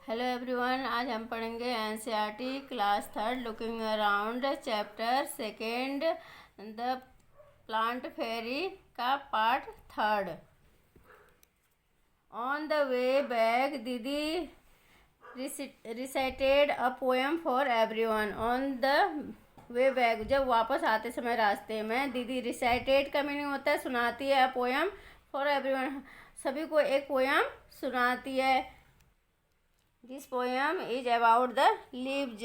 Hello everyone, आज हम पढ़ेंगे NCERT class third looking around chapter second the plant fairy का part third. On the way back दीदी recited a poem for everyone. On the way back, जब वापस आते समय रास्ते में, दीदी रिसाइटेड का मीनिंग होता है सुनाती है, अ पोएम फॉर एवरीवन सभी को एक पोएम सुनाती है। This poem is about the leaves.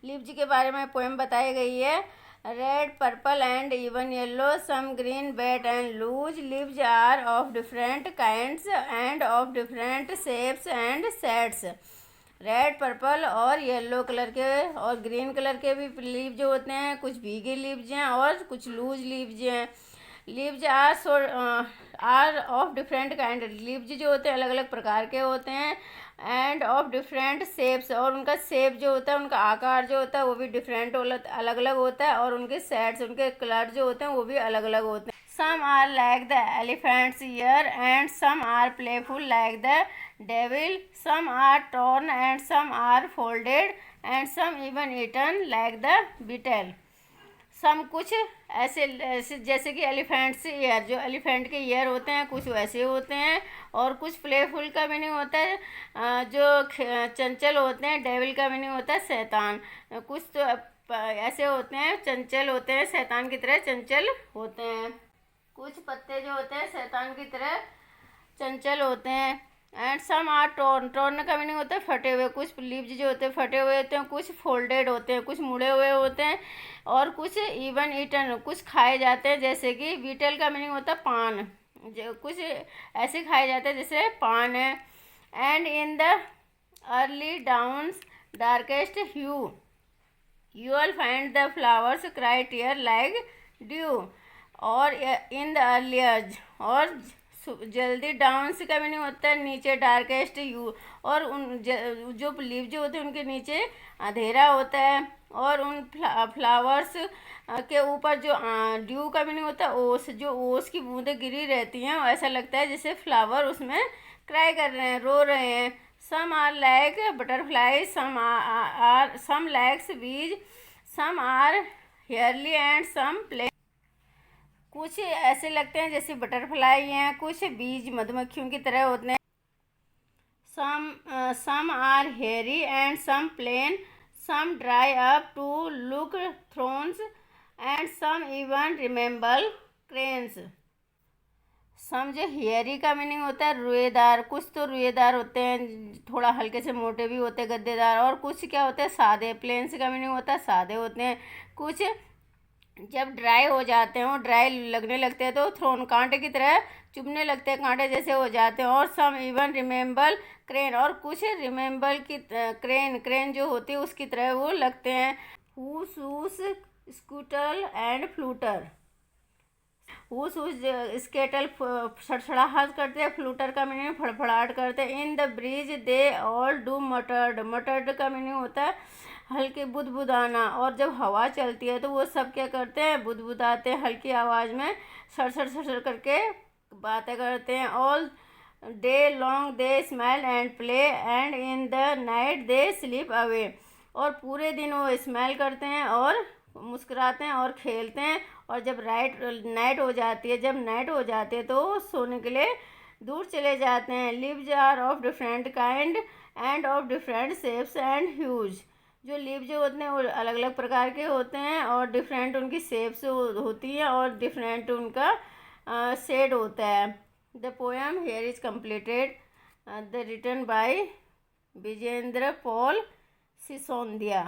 Leaves के बारे में पोएम बताई गई है। Red, purple and even yellow, some green, wet and loose. Leaves are of different kinds and of different shapes and shades. Red, purple और yellow colour के और green colour के भी लीव जो होते हैं, कुछ भीगे लीव्स हैं और कुछ लूज लीव्स हैं। Leaves are of different kind. Leaves जो होते हैं अलग अलग प्रकार के होते हैं। एंड ऑफ डिफरेंट शेप्स, और उनका शेप जो होता है, उनका आकार जो होता है वो भी डिफरेंट अलग अलग होता है। और उनके शेड्स, उनके कलर जो होते हैं वो भी अलग अलग होते हैं। Some are like the elephant's ear and some are playful like the devil. Some are torn and some are folded and some even eaten like the beetle. Some कुछ ऐसे जैसे कि एलिफेंट्स ईयर, जो एलिफेंट के ear होते हैं कुछ वैसे होते हैं। और कुछ प्लेफुल का मीनिंग होता है जो चंचल होते हैं। डेविल का मीनिंग होता है शैतान। कुछ तो ऐसे होते हैं चंचल होते हैं, शैतान की तरह चंचल होते हैं। कुछ पत्ते जो होते हैं शैतान की तरह चंचल होते हैं। And some are torn, torn का मीनिंग होता है फटे हुए। कुछ लीव्स जो होते हैं फटे हुए होते हैं, कुछ फोल्डेड होते हैं, कुछ मुड़े हुए होते हैं। और कुछ इवन ईटन, कुछ खाए जाते हैं, जैसे कि बीटल का मीनिंग होता है पान। जो कुछ ऐसे खाए जाते हैं जैसे पान है। And in the early dawns darkest hue you will find the flowers cry tear like dew. और इन द अर्लियर, और जल्दी, डाउन का मीनिंग होता है नीचे, डार्केस्ट यू, और उन जो लीव जो होते हैं उनके नीचे अंधेरा होता है। और उन फ्लावर्स के ऊपर जो ड्यू का मीनिंग होता है ओस, जो ओस की बूंदें गिरी रहती हैं, ऐसा लगता है जैसे फ्लावर उसमें क्राई कर रहे हैं, रो रहे हैं। Some are like butterfly, some likes bees, some are hairy and some plain. कुछ ऐसे लगते हैं जैसे बटरफ्लाई हैं, कुछ बीज मधुमक्खियों की तरह होते हैं। Some are hairy and some plain, some dry up to look thorns and some even resemble cranes. Some जो हेयरी का मीनिंग होता है रुएदार, कुछ तो रुएदार होते हैं, थोड़ा हल्के से मोटे भी होते हैं, गद्देदार। और कुछ क्या होते हैं सादे, प्लेन्स का मीनिंग होता है सादे होते हैं। कुछ जब ड्राई हो जाते हैं, वो ड्राई लगने लगते हैं तो थ्रोन, कांटे की तरह चुभने लगते हैं, कांटे जैसे हो जाते हैं। और सम इवन रिमेंबल क्रेन, और कुछ रिमेंबल की क्रेन जो होती है उसकी तरह वो लगते हैं। Whose scuttle and flutter. Whose scuttle सड़सड़ाहट करते हैं, फ्लूटर का मीनिंग फड़फड़ाहट करते हैं। In the breeze they all do muttered, muttered का मीनिंग होता है हल्के बुदबुदाना। और जब हवा चलती है तो वो सब क्या करते हैं, बुदबुदाते हैं, हल्की आवाज़ में सड़सड़ सड़सड़ करके बातें करते हैं। All day long they smile and play and in the night they sleep away. और पूरे दिन वो स्माइल करते हैं और मुस्कुराते हैं और खेलते हैं। और जब नाइट हो जाती है, जब नाइट हो जाती है तो सोने के लिए दूर चले जाते हैं। Leaves are of different kind and of different shapes and hues. जो लीव जो होते हैं वो अलग अलग प्रकार के होते हैं और डिफरेंट उनकी शेप्स होती हैं और डिफरेंट उनका शेड होता है। The poem here is completed, the written by Vijendra Paul Sisodia.